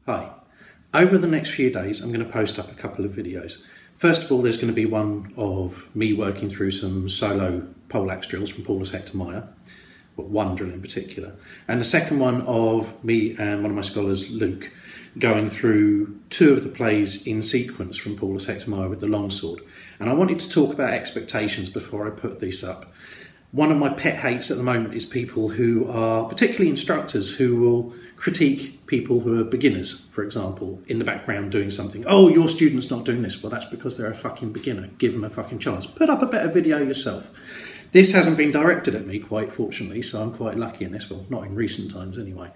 Hi. Over the next few days, I'm going to post up a couple of videos. First of all, there's going to be one of me working through some solo poleaxe drills from Paulus Hector Meyer, but one drill in particular. And the second one of me and one of my scholars, Luke, going through two of the plays in sequence from Paulus Hector Meyer with the longsword. And I wanted to talk about expectations before I put these up. One of my pet hates at the moment is people who are, particularly instructors, who will critique people who are beginners, for example, in the background doing something. Oh, your student's not doing this. Well, that's because they're a fucking beginner. Give them a fucking chance. Put up a better video yourself. This hasn't been directed at me, quite fortunately, so I'm quite lucky in this. Well, not in recent times anyway.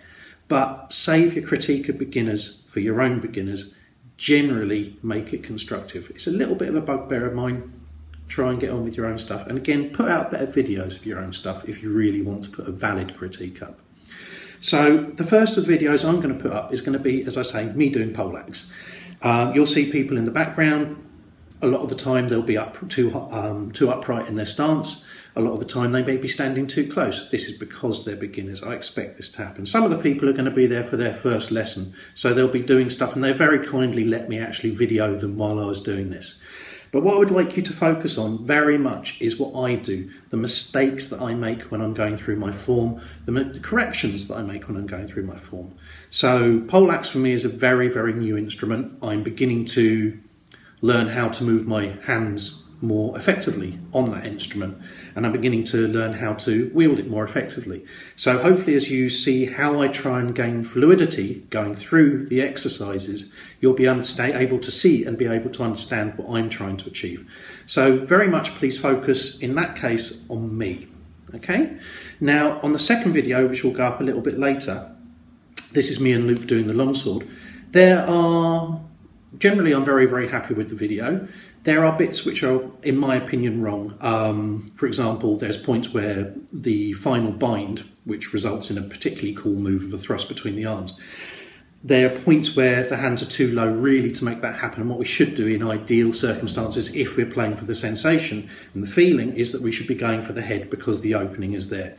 But save your critique of beginners for your own beginners. Generally, make it constructive. It's a little bit of a bugbear of mine. Try and get on with your own stuff. And again, put out better videos of your own stuff if you really want to put a valid critique up. So the first of the videos I'm going to put up is going to be, as I say, me doing poleaxe. You'll see people in the background. A lot of the time they'll be too upright in their stance. A lot of the time they may be standing too close. This is because they're beginners. I expect this to happen. Some of the people are going to be there for their first lesson, so they'll be doing stuff, and they very kindly let me actually video them while I was doing this. But what I would like you to focus on very much is what I do, the mistakes that I make when I'm going through my form, the corrections that I make when I'm going through my form. So poleaxe for me is a very, very new instrument. I'm beginning to learn how to move my hands more effectively on that instrument, and I'm beginning to learn how to wield it more effectively. So hopefully, as you see how I try and gain fluidity going through the exercises, you'll be able to see and be able to understand what I'm trying to achieve. So very much please focus in that case on me. Okay? Now on the second video, which will go up a little bit later, this is me and Luke doing the longsword. Generally, I'm very, very happy with the video. There are bits which are, in my opinion, wrong. For example, there's points where the final bind, which results in a particularly cool move of a thrust between the arms, there are points where the hands are too low really to make that happen. And what we should do in ideal circumstances, if we're playing for the sensation and the feeling, is that we should be going for the head because the opening is there.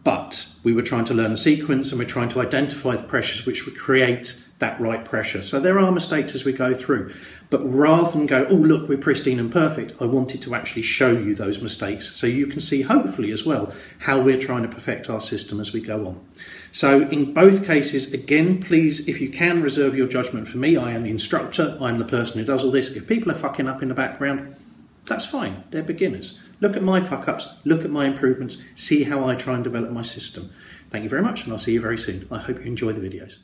But we were trying to learn a sequence, and we're trying to identify the pressures which would create that right pressure. So there are mistakes as we go through. But rather than go, oh, look, we're pristine and perfect, I wanted to actually show you those mistakes so you can see, hopefully as well, how we're trying to perfect our system as we go on. So in both cases, again, please, if you can, reserve your judgment for me. I am the instructor. I'm the person who does all this. If people are fucking up in the background, that's fine. They're beginners. Look at my fuck-ups. Look at my improvements. See how I try and develop my system. Thank you very much, and I'll see you very soon. I hope you enjoy the videos.